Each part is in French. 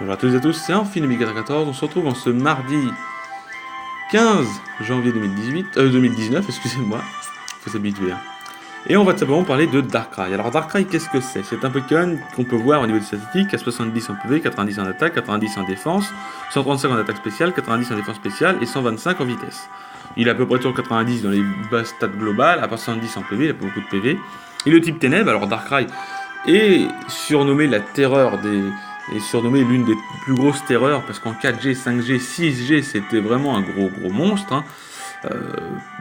Bonjour à tous et à tous, c'est Amphi 14. On se retrouve en ce mardi 15 janvier 2019, excusez-moi, faut s'habituer. Et on va tout simplement parler de Darkrai. Alors Darkrai, qu'est-ce que c'est? C'est un Pokémon qu'on peut voir au niveau des statistiques, à 70 en PV, 90 en attaque, 90 en défense, 135 en attaque spéciale, 90 en défense spéciale et 125 en vitesse. Il est à peu près toujours 90 dans les bases stats globales, à part 70 en PV, il a pas beaucoup de PV. Et le type Ténèbres, alors Darkrai est surnommé la terreur est surnommé l'une des plus grosses terreurs parce qu'en 4G, 5G, 6G, c'était vraiment un gros monstre,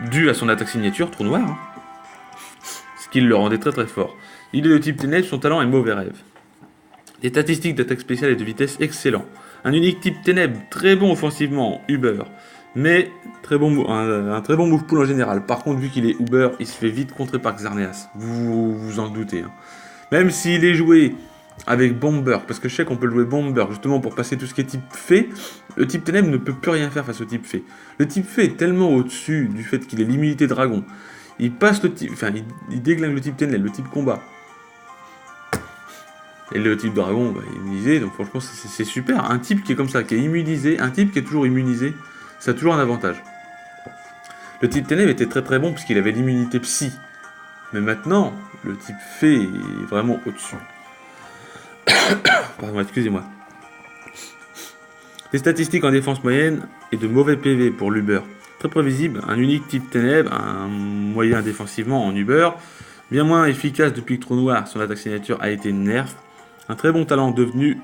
dû à son attaque signature, trou noir, ce qui le rendait très fort. Il est de type ténèbres, son talent est mauvais rêve. Les statistiques d'attaque spéciale et de vitesse excellent. Un unique type ténèbres, très bon offensivement, Uber, mais un très bon move pool en général. Par contre, vu qu'il est Uber, il se fait vite contrer par Xerneas, vous vous en doutez. Même s'il est joué avec Bomber, parce que je sais qu'on peut le jouer Bomber, justement pour passer tout ce qui est type fée, le type ténèbres ne peut plus rien faire face au type fée. Le type fée est tellement au-dessus du fait qu'il est l'immunité dragon. Il passe le type, enfin, il déglingue le type ténèbres, le type combat. Et le type dragon, bah, est immunisé, donc franchement c'est super. Un type qui est comme ça, qui est immunisé, un type qui est toujours immunisé, ça a toujours un avantage. Le type ténèbres était très bon puisqu'il avait l'immunité psy. Mais maintenant, le type fée est vraiment au-dessus. Pardon, excusez-moi. Les statistiques en défense moyenne et de mauvais PV pour l'Uber. Très prévisible, un unique type ténèbres, un moyen défensivement en Uber, bien moins efficace depuis que Trou Noir, son attaque signature a été nerf. Un très bon talent devenu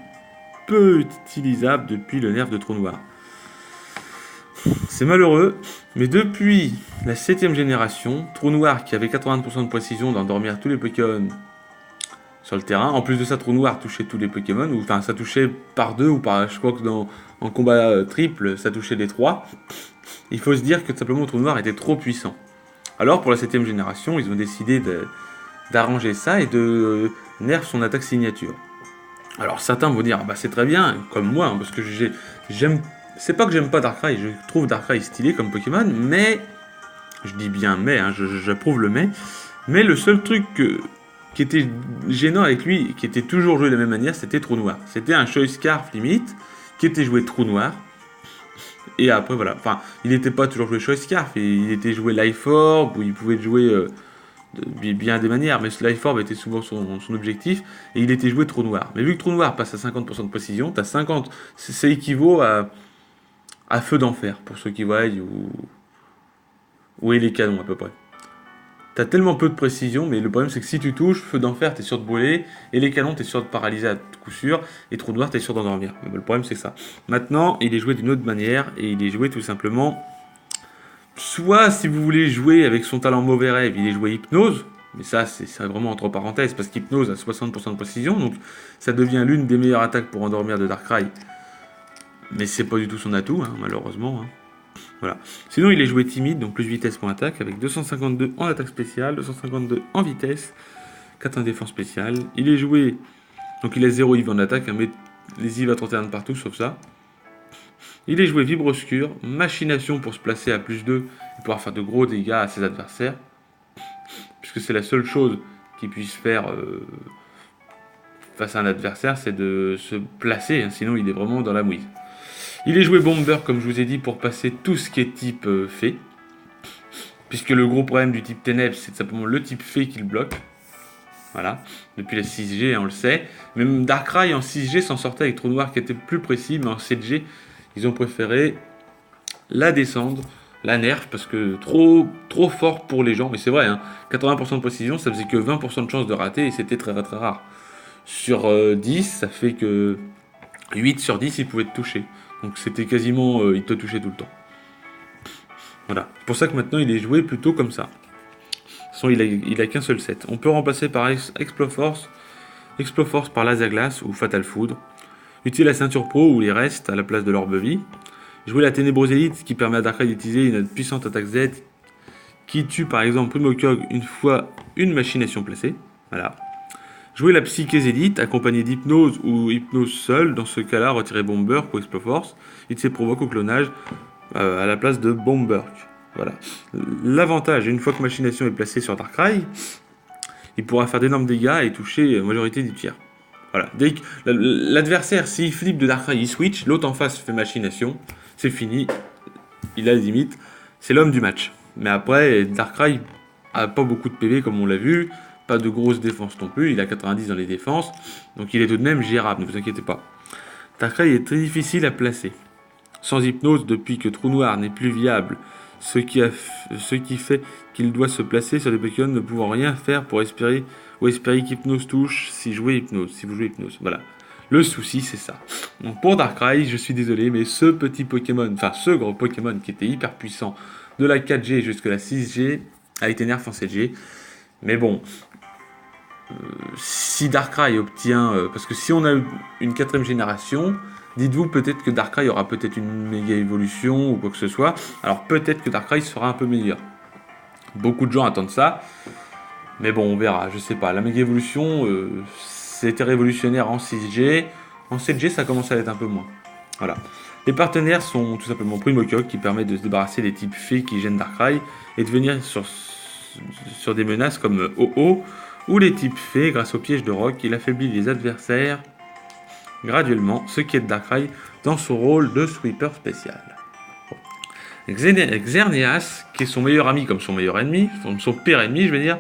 peu utilisable depuis le nerf de Trou Noir. C'est malheureux, mais depuis la 7ème génération, Trou Noir qui avait 80% de précision d'endormir tous les Pokémon sur le terrain. En plus de ça, Trou Noir touchait tous les Pokémon, ou enfin ça touchait par deux, ou par, je crois que en combat triple, ça touchait les trois. Il faut se dire que tout simplement Trou Noir était trop puissant. Alors pour la 7ème génération, ils ont décidé d'arranger ça et de nerf son attaque signature. Alors certains vont dire, bah c'est très bien, comme moi, parce que j'aime. C'est pas que j'aime pas Darkrai, je trouve Darkrai stylé comme Pokémon, mais. Je dis bien mais, j'approuve le mais le seul truc qui était gênant avec lui, qui était toujours joué de la même manière, c'était Trou Noir. C'était un Choice Scarf limite, qui était joué Trou Noir. Et après voilà, enfin, il n'était pas toujours joué Choice Scarf, il était joué Life Orb, où il pouvait jouer de bien des manières, mais ce Life Orb était souvent son objectif, et il était joué Trou Noir. Mais vu que Trou Noir passe à 50% de précision, t'as 50, ça équivaut à Feu d'Enfer, pour ceux qui voient, où est les canons à peu près. T'as tellement peu de précision, mais le problème c'est que si tu touches, Feu d'Enfer t'es sûr de brûler, et les canons t'es sûr de paralyser à coup sûr, et Trou Noir t'es sûr d'endormir. Mais le problème c'est ça. Maintenant, il est joué d'une autre manière, et il est joué tout simplement. Soit si vous voulez jouer avec son talent mauvais rêve, il est joué Hypnose, mais ça c'est vraiment entre parenthèses, parce qu'Hypnose a 60% de précision, donc ça devient l'une des meilleures attaques pour endormir de Darkrai. Mais c'est pas du tout son atout, malheureusement. Voilà. Sinon, il est joué timide, donc plus vitesse pour attaque, avec 252 en attaque spéciale, 252 en vitesse, 4 en défense spéciale. Il est joué, donc il a 0 IV en attaque, mais les IV à 31 partout, sauf ça. Il est joué Vibre Obscur, Machination pour se placer à plus 2 et pouvoir faire de gros dégâts à ses adversaires, puisque c'est la seule chose qu'il puisse faire face à un adversaire, c'est de se placer, sinon il est vraiment dans la mouise. Il est joué Bomber, comme je vous ai dit, pour passer tout ce qui est type fée. Puisque le gros problème du type ténèbres, c'est simplement le type fée qui le bloque. Voilà. Depuis la 6G, on le sait. Même Darkrai en 6G s'en sortait avec Trou Noir qui était plus précis, mais en 7G, ils ont préféré la descendre, la nerf, parce que trop fort pour les gens. Mais c'est vrai, 80% de précision, ça faisait que 20% de chance de rater, et c'était très rare. Sur 10, ça fait que 8 sur 10, ils pouvaient te toucher. Donc c'était quasiment, il te touchait tout le temps. Voilà. C'est pour ça que maintenant il est joué plutôt comme ça. De toute façon, il a qu'un seul set. On peut remplacer par Exploforce par Laser Glace ou Fatal Foudre. Utiliser la ceinture pro ou les restes à la place de l'orbe vie. Jouer la Ténébreuse Élite qui permet à Darkrai d'utiliser une puissante attaque Z qui tue par exemple Primocoque une fois une machination placée. Voilà. Jouer la Psyché Zélite, accompagnée d'Hypnose ou Hypnose seule, dans ce cas-là, retirer Bomber pour Exploforce, il se provoque au clonage à la place de Bomber. Voilà. L'avantage, une fois que Machination est placée sur Darkrai, il pourra faire d'énormes dégâts et toucher la majorité du tiers. Voilà. Dès que l'adversaire, s'il flippe de Darkrai, il switch, l'autre en face fait machination, c'est fini, il a les limites, c'est l'homme du match. Mais après, Darkrai a pas beaucoup de PV comme on l'a vu, pas de grosse défense non plus, il a 90 dans les défenses, donc il est tout de même gérable, ne vous inquiétez pas. Darkrai est très difficile à placer. Sans hypnose, depuis que Trou Noir n'est plus viable, ce qui fait qu'il doit se placer sur des Pokémon ne pouvant rien faire pour espérer qu'Hypnose touche si vous jouez Hypnose. Voilà. Le souci, c'est ça. Donc pour Darkrai, je suis désolé, mais ce petit Pokémon, enfin ce gros Pokémon qui était hyper puissant de la 4G jusqu'à la 6G, a été nerf en 7G. Mais bon, si Darkrai obtient... parce que si on a une 4ème génération, dites-vous peut-être que Darkrai aura peut-être une méga évolution ou quoi que ce soit. Alors peut-être que Darkrai sera un peu meilleur. Beaucoup de gens attendent ça. Mais bon, on verra, je sais pas. La méga évolution, c'était révolutionnaire en 6G. En 7G, ça commence à l'être un peu moins. Voilà. Les partenaires sont tout simplement Primocoque, qui permet de se débarrasser des types fées qui gênent Darkrai et de venir sur des menaces comme OO ou les types fées grâce au piège de roc. Il affaiblit les adversaires graduellement, ce qui aide Darkrai dans son rôle de sweeper spécial. Xerneas, qui est son meilleur ami comme son meilleur ennemi, son pire ennemi, je vais dire,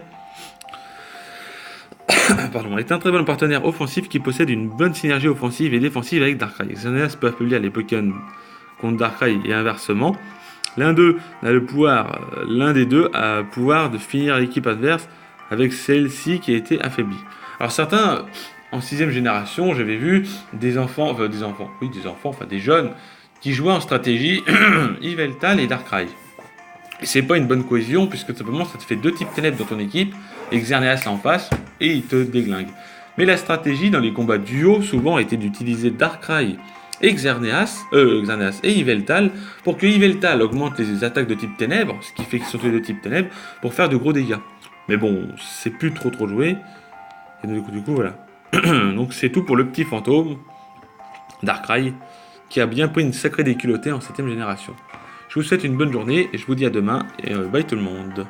pardon, est un très bon partenaire offensif qui possède une bonne synergie offensive et défensive avec Darkrai. Xerneas peut affaiblir les Pokémon contre Darkrai et inversement. L'un des deux a le pouvoir de finir l'équipe adverse avec celle-ci qui a été affaiblie. Alors certains, en 6ème génération, j'avais vu des jeunes qui jouaient en stratégie Yveltal et Darkrai. Et c'est pas une bonne cohésion, puisque tout simplement ça te fait 2 types ténèbres dans ton équipe, et Xerneas en face, et il te déglingue. Mais la stratégie dans les combats duo, souvent, était d'utiliser Darkrai et Xerneas et Yveltal, pour que Yveltal augmente les attaques de type ténèbres, ce qui fait qu'ils sont tous les 2 types ténèbres, pour faire de gros dégâts. Mais bon, c'est plus trop joué, et du coup voilà. Donc c'est tout pour le petit fantôme, Darkrai, qui a bien pris une sacrée déculottée en 7ème génération. Je vous souhaite une bonne journée et je vous dis à demain et bye tout le monde.